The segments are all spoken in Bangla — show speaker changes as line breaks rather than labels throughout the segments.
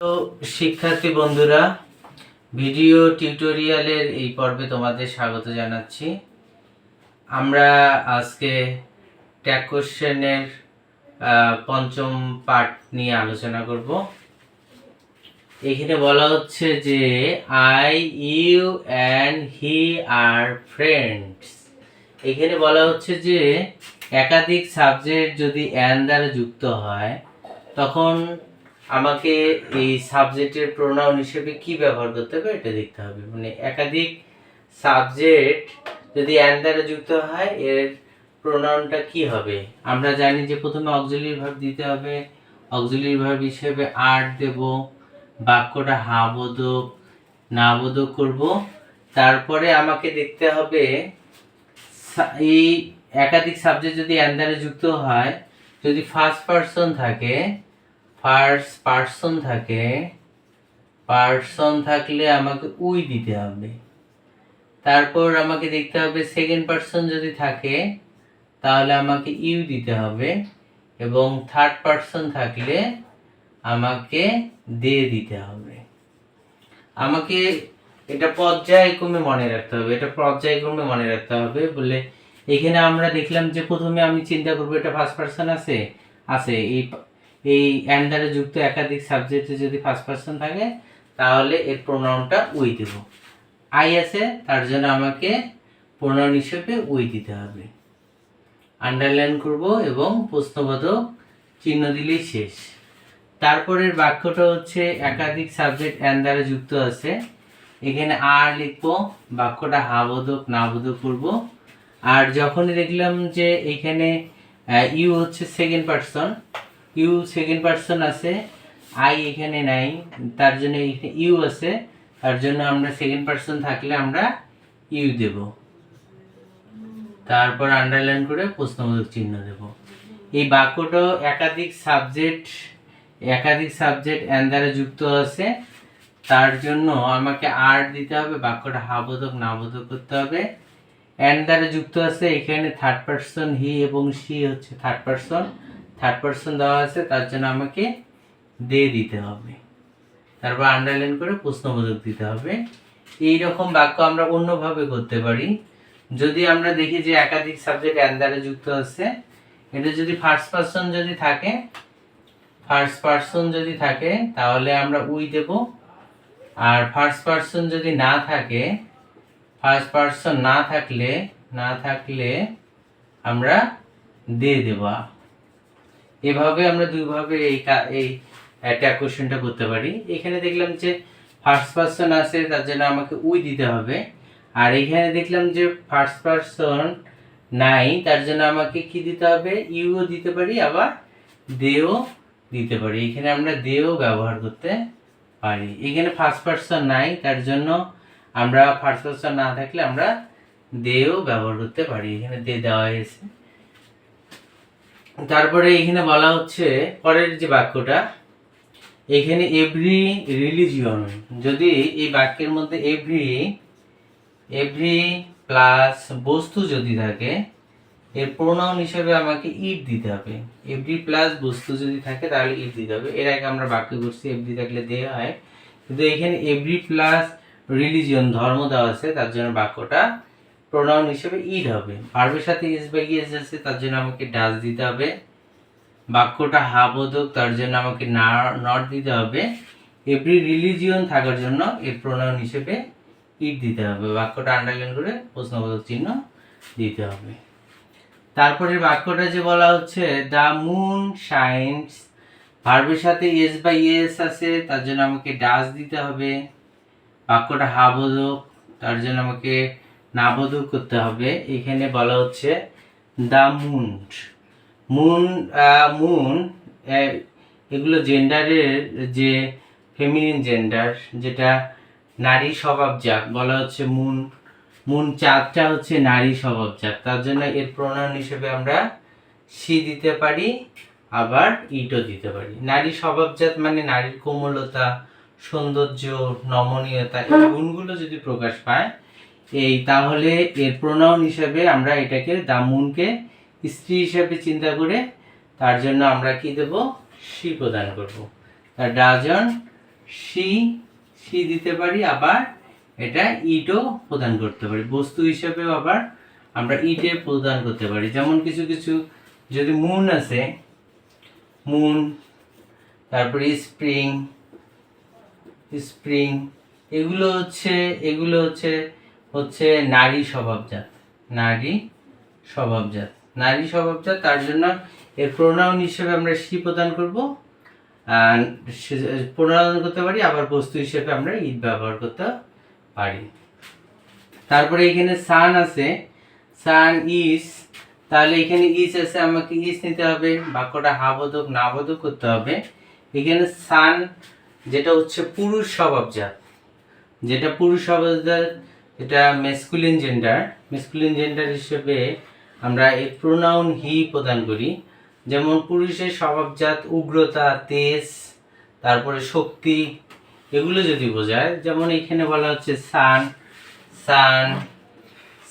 তো শিক্ষার্থী বন্ধুরা, ভিডিও টিউটোরিয়ালের এই পর্বে তোমাদের স্বাগত জানাচ্ছি। আমরা আজকে ট্যাগ কোশ্চেনের পঞ্চম পার্ট নিয়ে আলোচনা করব। এখানে বলা হচ্ছে যে I, you and he are friends. এখানে বলা হচ্ছে যে একাধিক সাবজেক্ট যদি অ্যান দ্বারা যুক্ত হয় তখন আমাকে এই সাবজেক্টের প্রোনাউন হিসেবে কি ব্যবহার করতে হবে এটা দেখতে হবে। মানে একাধিক সাবজেক্ট যদি অ্যান দ্বারা যুক্ত হয় এর প্রোনাউনটা কি হবে। আমরা জানি যে প্রথমে অক্সিলিয়ারি ভার্ব দিতে হবে। অক্সিলিয়ারি ভার্ব হিসেবে আর দেব, বাক্যটা হা বোধক না বোধক করব। তারপরে আমাকে দেখতে হবে এই একাধিক সাবজেক্ট যদি অ্যান দ্বারা যুক্ত হয়, যদি ফার্স্ট পারসন থাকে, পার্সন থাকলে আমাকে উই দিতে হবে। তারপর আমাকে দেখতে হবে সেকেন্ড পারসন যদি থাকে তাহলে আমাকে ইউ দিতে হবে, এবং থার্ড পারসন থাকলে আমাকে দে দিতে হবে। আমাকে এটা পর্যায়ক্রমে মনে রাখতে হবে বলে এখানে আমরা দেখলাম যে প্রথমে আমি চিন্তা করবো এটা ফার্স্ট পারসন আছে এই অ্যান দ্বারা যুক্ত একাধিক সাবজেক্টে যদি ফার্স্ট পারসন থাকে তাহলে এর প্রোনাউনটা উই দেব। আই আছে তার জন্য আমাকে প্রোনাউন হিসেবে উই দিতে হবে। আন্ডারলাইন করব এবং প্রশ্নবোধক চিহ্ন দিলেই শেষ। তারপরের বাক্যটা হচ্ছে একাধিক সাবজেক্ট অ্যান দ্বারা যুক্ত আছে। এখানে আর লিখবো, বাক্যটা হা বোধক না বোধক করব। আর যখনই দেখলাম যে এখানে ইউ হচ্ছে সেকেন্ড পারসন আছে, আই এখানে নাই, তার জন্য এখানে ইউ আছে, তার জন্য আমরা সেকেন্ড পারসন থাকলে আমরা ইউ দেব। তারপর আন্ডারলাইন করে প্রশ্নবোধক চিহ্ন দেব। এই বাক্যটা একাধিক সাবজেক্ট অ্যান দ্বারা যুক্ত আছে, তার জন্য আমাকে আর দিতে হবে, বাক্যটা হা বোধক না বোধক করতে হবে। অ্যান দ্বারা যুক্ত আছে, এখানে থার্ড পারসন হি এবং সি হচ্ছে থার্ড পারসন দেওয়া আছে, তার জন্য আমাকে দে দিতে হবে। তারপর আন্ডারলাইন করে প্রশ্নবোধক দিতে হবে। এই রকম বাক্য আমরা অন্যভাবে করতে পারি। যদি আমরা দেখি যে একাধিক সাবজেক্ট অ্যান দ্বারা যুক্ত আছে, এটা যদি ফার্স্ট পারসন যদি থাকে তাহলে আমরা উই দেব। আর ফার্স্ট পারসন যদি না থাকলে আমরা দে দেব। এভাবে আমরা দুইভাবে এই ট্যাগ কোশ্চেনটা করতে পারি। এখানে দেখলাম যে ফার্স্ট পারসন আছে, তার জন্য আমাকে উই দিতে হবে। আর এখানে দেখলাম যে ফার্স্ট পারসন নাই, তার জন্য আমাকে কি দিতে হবে, ইউও দিতে পারি, আবার দেও দিতে পারি। এখানে আমরা দেও ব্যবহার করতে পারি। এখানে ফার্স্ট পারসন নাই, তার জন্য আমরা ফার্স্ট পারসন না থাকলে আমরা দেও ব্যবহার করতে পারি। এখানে দে দেওয়া হয়েছে। তারপরে এখানে বলা হচ্ছে পরের যে বাক্যটা, এখানে এভরি রিলিজিয়ন, যদি এই বাক্যের মধ্যে এভরি প্লাস বস্তু যদি থাকে এর প্রোনাউন হিসেবে আমাকে ইট দিতে হবে। এভরি প্লাস বস্তু যদি থাকে তাহলে ইট দিতে হবে। এর আগে আমরা বাক্য করছি এভরি থাকলে দে হয়, কিন্তু এখানে এভরি প্লাস রিলিজিয়ন ধর্ম দেওয়া আছে, তার জন্য বাক্যটা প্রোনাউন হিসেবে ইট হবে। ভার্বের সাথে ইস বা ইয়েস আছে, তার জন্য আমাকে ডাজ দিতে হবে। বাক্যটা হা বোধক, তার জন্য আমাকে নট দিতে হবে। এভরি রিলিজিয়ন থাকার জন্য এর প্রোনাউন হিসেবে ইট দিতে হবে। বাক্যটা আন্ডারলাইন করে প্রশ্নবোধক চিহ্ন দিতে হবে। তারপরে বাক্যটা যে বলা হচ্ছে দ্য মুন শাইনস, ভার্বের সাথে ইয়েস বা ইয়েস আছে, তার জন্য আমাকে ডাজ দিতে হবে। বাক্যটা হা বোধক, তার জন্য আমাকে না বোধক করতে হবে। এখানে বলা হচ্ছে দ্য মুন এগুলো জেন্ডারের যে ফেমিনিন জেন্ডার, যেটা নারী স্বভাবজাত, বলা হচ্ছে মুন চাঁদটা হচ্ছে নারী স্বভাবজাত, তার জন্য এর প্রোনাউন হিসেবে আমরা সি দিতে পারি, আবার ইটও দিতে পারি। নারী স্বভাবজাত মানে নারীর কোমলতা, সৌন্দর্য, নমনীয়তা এই গুণগুলো যদি প্রকাশ পায় তাহলে এর প্রোনাউন হিসেবে আমরা এটাকে দ্য মুনকে স্ত্রী হিসেবে চিন্তা করে তার জন্য আমরা কি দেব, সি প্রদান করব। দ্য ডাজন সি সি দিতে পারি, আবার এটা ইটও প্রদান করতে পারি। বস্তু হিসেবেও আবার আমরা ইটে প্রদান করতে পারি। যেমন কিছু কিছু যদি মুন আছে, মুন, তারপরে স্প্রিং, স্প্রিং, এগুলো হচ্ছে হচ্ছে নারী স্বভাবজাত, নারী স্বভাবজাত, নারী স্বভাবজাত। তার জন্য এর প্রোনাউন হিসেবে আমরা সি প্রদান করব, প্রদান করতে পারি, আবার বস্তু হিসেবে আমরা ইট ব্যবহার করতে পারি। তারপরে এখানে সান আছে, সান ইজ, তাহলে এখানে ইজ আছে, আমাকে ইজ নিতে হবে, বাক্যটা হাবোধক নাবোধক করতে হবে। এখানে সান যেটা হচ্ছে পুরুষ স্বভাবজাত, যেটা পুরুষ স্বভাবজাত, এটা মেসকুলিন জেন্ডার, মেসকুলিন জেন্ডার হিসেবে আমরা এর প্রোনাউন হি প্রদান করি। যেমন পুরুষের স্বভাবজাত উগ্রতা, তেজ, তারপরে শক্তি, এগুলো যদি বোঝায়, যেমন এখানে বলা হচ্ছে সান, সান,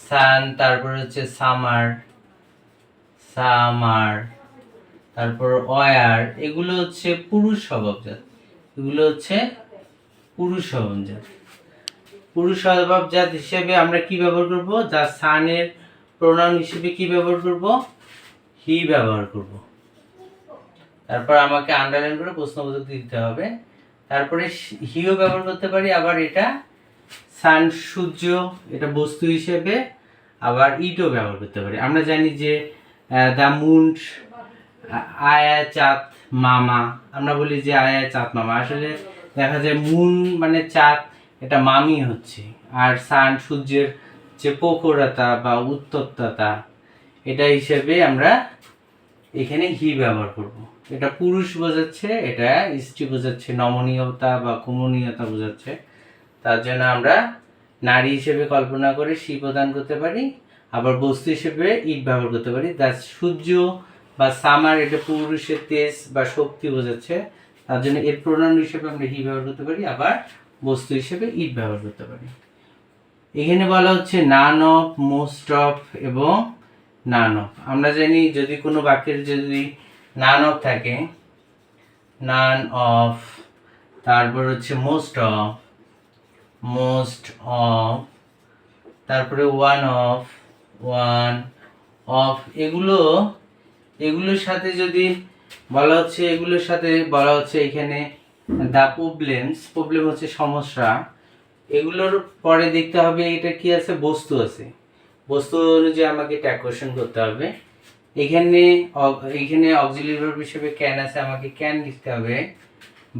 সান, তারপরে হচ্ছে সামার, সামার, তারপর অয়ার, এগুলো হচ্ছে পুরুষ স্বভাবজাত, এগুলো হচ্ছে পুরুষ স্বভাবজাত। পুরুষ স্বভাবজাত হিসেবে আমরা কি ব্যবহার করব? যা সানের প্রোনাউন হিসেবে কি ব্যবহার করব? হি ব্যবহার করব। তারপর আমাকে আন্ডারলাইন করে প্রশ্নবোধক দিতে হবে। তারপরে হিও ব্যবহার করতে পারি, আবার এটা সান সূর্য, এটা বস্তু হিসেবে, আবার ইটও ব্যবহার করতে পারি। আমরা জানি যে দ্য মুন, আয়া চাঁদ মামা, আমরা বলি যে আয়া চাঁদ মামা, আসলে দেখা যায় মুন মানে চাঁদ, এটা মামি হচ্ছে, আর সান সূর্যের যে প্রখরতা বা উত্তপ্ততা, এটা হিসেবে আমরা এখানে হি ব্যবহার করব। এটা পুরুষ বোঝাচ্ছে, এটা স্ত্রী বোঝাচ্ছে, নমনীয়তা বা কমনীয়তা বোঝাচ্ছে। তার জন্য আমরা নারী হিসেবে কল্পনা করে সি প্রদান করতে পারি, আবার বস্তু হিসেবে ইট ব্যবহার করতে পারি। দ্য সূর্য বা সামার, এটা পুরুষের তেজ বা শক্তি বোঝাচ্ছে, তার জন্য এর প্রোনাউন হিসেবে আমরা হি ব্যবহার করতে পারি, আবার বস্তু হিসেবে ইট ব্যবহার করতে পারি। এখানে বলা হচ্ছে নান অফ, মোস্ট অফ এবং নান অফ। আমরা জানি যদি কোনো বাক্যের যদি নান অফ থাকে, নান অফ, তারপর হচ্ছে মোস্ট অফ, মোস্ট অফ, তারপরে ওয়ান অফ, ওয়ান অফ, এগুলোর সাথে যদি বলা হচ্ছে, এগুলোর সাথে বলা হচ্ছে এখানে দ্য প্রবলেমস, প্রবলেম হচ্ছে সমস্যা, এগুলোর পরে দেখতে হবে এটা কি আছে, বস্তু আছে, বস্তু অনুযায়ী আমাকে ট্যাগ কোশ্চেন করতে হবে। এখানে অক্সিলারি ভার্ব হিসেবে ক্যান আছে, আমাকে ক্যান লিখতে হবে।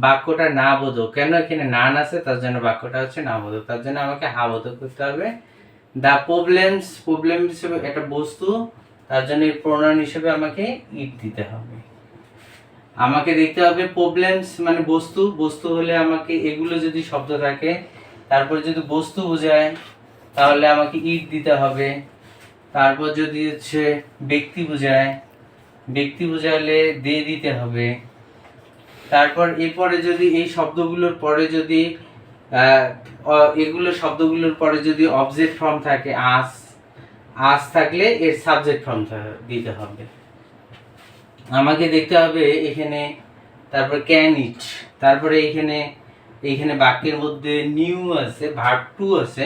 বাক্যটা না বোধক, কেন এখানে নান আছে, তার জন্য বাক্যটা হচ্ছে না বোধক, তার জন্য আমাকে হা বোধক করতে হবে। দ্য প্রবলেমস, প্রবলেম হিসেবে এটা বস্তু, তার জন্য এর প্রোনাউন হিসেবে আমাকে ইট দিতে হবে। আমাকে দেখতে হবে প্রবলেমস মানে বস্তু, বস্তু হলে আমাকে এগুলো যদি শব্দ থাকে, তারপর যদি বস্তু বোঝায় তাহলে আমাকে ইট দিতে হবে। তারপর যদি হচ্ছে ব্যক্তি বোঝায়, ব্যক্তি বোঝালে দে দিতে হবে। তারপর এরপরে যদি এই শব্দগুলোর পরে যদি এগুলো শব্দগুলোর পরে যদি অবজেক্ট ফর্ম থাকে, আস, আস থাকলে এর সাবজেক্ট ফর্ম দিতে হবে। আমাকে দেখতে হবে এখানে, তারপর ক্যান ইট, তারপরে এইখানে বাক্যের মধ্যে নিউ আছে, ভার্ব টু আছে,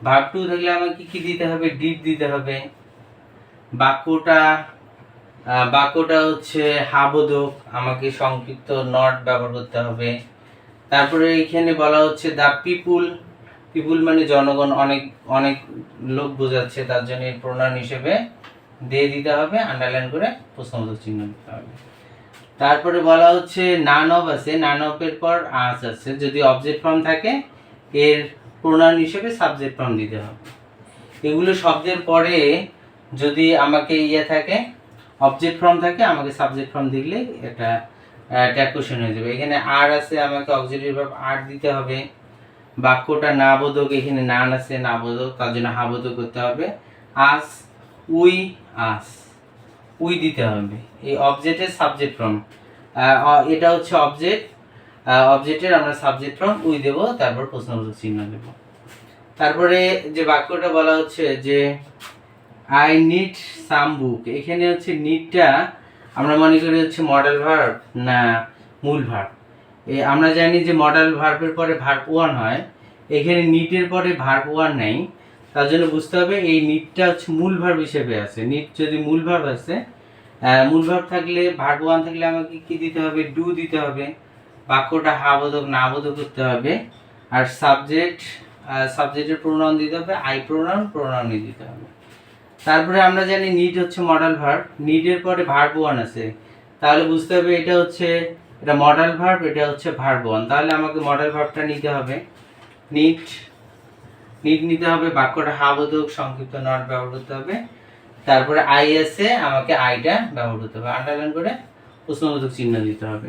ভার্ব টু থাকলে আমাকে কি দিতে হবে? ডিড দিতে হবে। বাক্যটা হচ্ছে হাবোধক, আমাকে সংক্ষিপ্ত নট ব্যবহার করতে হবে। তারপরে এখানে বলা হচ্ছে দ্য পিপুল, পিপুল মানে জনগণ, অনেক অনেক লোক বোঝাচ্ছে, তার জন্য এর প্রোনাউন হিসেবে দে দিতে হবে, আন্ডারলাইন করে প্রশ্নবোধক চিহ্ন দিতে হবে। তারপরে বলা হচ্ছে নান অফ আছে, নান অফ এর পর আস আছে, যদি অবজেক্ট ফর্ম থাকে এর প্রোনাউন হিসেবে সাবজেক্ট ফর্ম দিতে হবে। এগুলো শব্দের পরে যদি আমাকে থাকে, অবজেক্ট ফর্ম থাকে, আমাকে সাবজেক্ট ফর্ম দিলে এটা ট্যাগ কোশ্চেন হয়ে যাবে। এখানে আর আছে, আমাকে অক্সিলারি ভার্ব আর দিতে হবে। বাক্যটা না বোধক, এখানে নান আছে না বোধক, তার জন্য হা বোধক করতে হবে। আস, উই, আস, উই দিতে হবে। এই অবজেক্টের সাবজেক্ট ফর্ম, এটা হচ্ছে অবজেক্ট, অবজেক্টের আমরা সাবজেক্ট ফর্ম উই দেব, তারপর প্রশ্নবোধক চিহ্ন দেব। তারপরে যে বাক্যটা বলা হচ্ছে যে আই নিড সাম বুক, এখানে হচ্ছে নিডটা আমরা মনে করি হচ্ছে মডেল ভার্ব না মূল ভার্ব। আমরা জানি যে মডাল ভার্বের পরে ভার্ব ওয়ান হয়, এখানে নিটের পরে ভার্ব ওয়ান নেই, তার জন্য বুঝতে হবে এই নিটটা হচ্ছে মূল ভার্ব হিসেবে আছে। নিট যদি মূল ভার্ব আছে, মূল ভার্ব থাকলে ভার্ব ওয়ান থাকলে আমাকে কি দিতে হবে, ডু দিতে হবে, বাক্যটা হাবোধক না বোধক করতে হবে, আর সাবজেক্টের প্রোনাউন দিতে হবে, আই প্রোনাউনই দিতে হবে। তারপরে আমরা জানি নিড হচ্ছে মডাল ভার্ব, নিডের পরে ভার্ব ওয়ান আছে, তাহলে বুঝতে হবে এটা মডাল ভার্ব, এটা হচ্ছে ভার্ব ওয়ান। তাহলে আমাকে মডাল ভার্বটা নিতে হবে, নিড নিতে হবে, বাক্যটা হাবোধক সংক্ষিপ্ত নট ব্যবহার করতে হবে, তারপরে আই আছে, আমাকে আইটা ব্যবহার করতে হবে, আন্ডারলাইন করে প্রশ্নবোধক চিহ্ন দিতে হবে।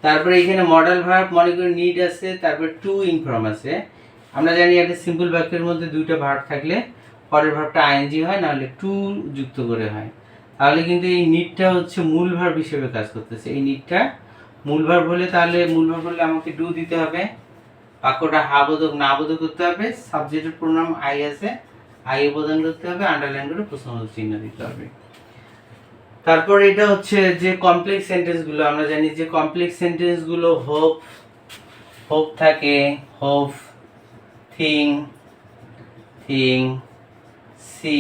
তারপরে এখানে মডাল ভার্ব মনে করে নিড আছে, তারপরে টু ইনফর্ম আছে। আমরা জানি একটা সিম্পল বাক্যের মধ্যে দুইটা ভার্ব থাকলে পরের ভার্বটা আইএনজি হয়, নাহলে টু যুক্ত করে হয়। তাহলে কিন্তু এই নিডটা হচ্ছে মূল ভার্ব হিসেবে কাজ করতেছে। এই নিডটা মূল ভার্ব হলে আমাকে ডু দিতে হবে, বাক্যটা হাবোধক না বোধক করতে হবে, সাবজেক্টের প্রোনাউন আই আছে, আই প্রদান করতে হবে, আন্ডারলাইন করে প্রশ্নবোধক চিহ্ন দিতে হবে। তারপর এটা হচ্ছে যে কমপ্লেক্স সেন্টেন্সগুলো, আমরা জানি যে কমপ্লেক্স সেন্টেন্সগুলো হোপ থাকে, হোপ, থিং, সি,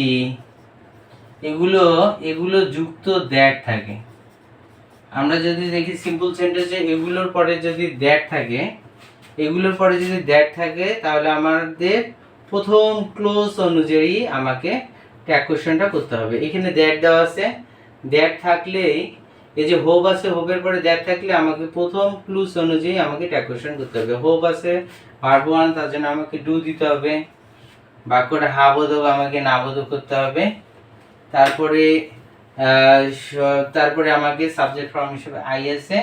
এগুলো যুক্ত দ্যাট থাকে। আমরা যদি দেখি সিম্পল সেন্টেন্সে এগুলোর পরে যদি দ্যাট থাকে, তাহলে আমাদের প্রথম ক্লোজ অনুযায়ী আমাকে ট্যাগ কোশ্চেনটা করতে হবে। এখানে দ্যাট দেওয়া আছে, দ্যাট থাকলেই এই যে হোপ আছে, হোপের পরে দ্যাট থাকলে আমাকে প্রথম ক্লুজ অনুযায়ী আমাকে ট্যাগ কোশ্চেন করতে হবে। হোপ আছে ভার্ব ওয়ান, তার জন্য আমাকে ডু দিতে হবে, বাক্যটা হাবোধক আমাকে নাবোধক করতে হবে, তারপরে আমাকে সাবজেক্ট ফর্ম হিসেবে আই আছে,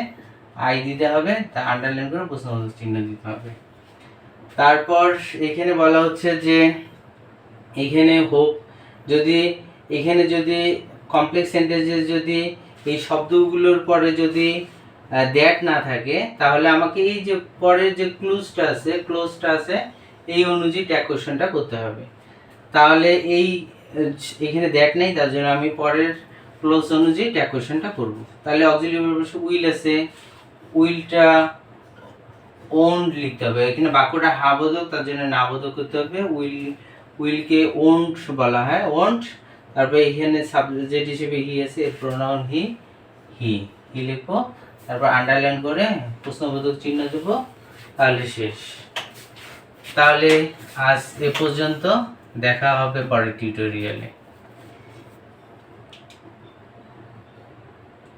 আই দিতে হবে, তা আন্ডারলাইন করে প্রশ্নবোধক চিহ্ন দিতে হবে। তারপর এখানে বলা হচ্ছে যে এখানে যদি কমপ্লেক্স সেন্টেন্সে যদি এই শব্দগুলোর পরে যদি দ্যাট না থাকে, তাহলে আমাকে এই যে পরের যে ক্লোজটা আছে এই অনুযায়ী ট্যাগ কোশ্চেনটা করতে হবে। তাহলে এখানে দ্যাট নেই, তার জন্য আমি পরের ক্লোজ অনুযায়ী ট্যাগ কোশ্চেনটা করব। তাহলে অক্সিলিয়ারি ভার্ব উইল আছে, উইলটা ওন্ড লিখতে হবে। এখানে বাক্যটা হাবোধক, তার জন্য নাবোধক করতে হবে, উইলকে ওন্ড বলা হয়, ওন্ড। তারপরে এখানে সাবজেক্ট হিসেবে হি আছে, এর প্রোনাউন হি লিখবো, তারপর আন্ডারলাইন করে প্রশ্নবোধক চিহ্ন দেবো, তাহলে শেষ। তাহলে আজ এ পর্যন্ত, দেখা হবে পরের টিউটোরিয়ালে।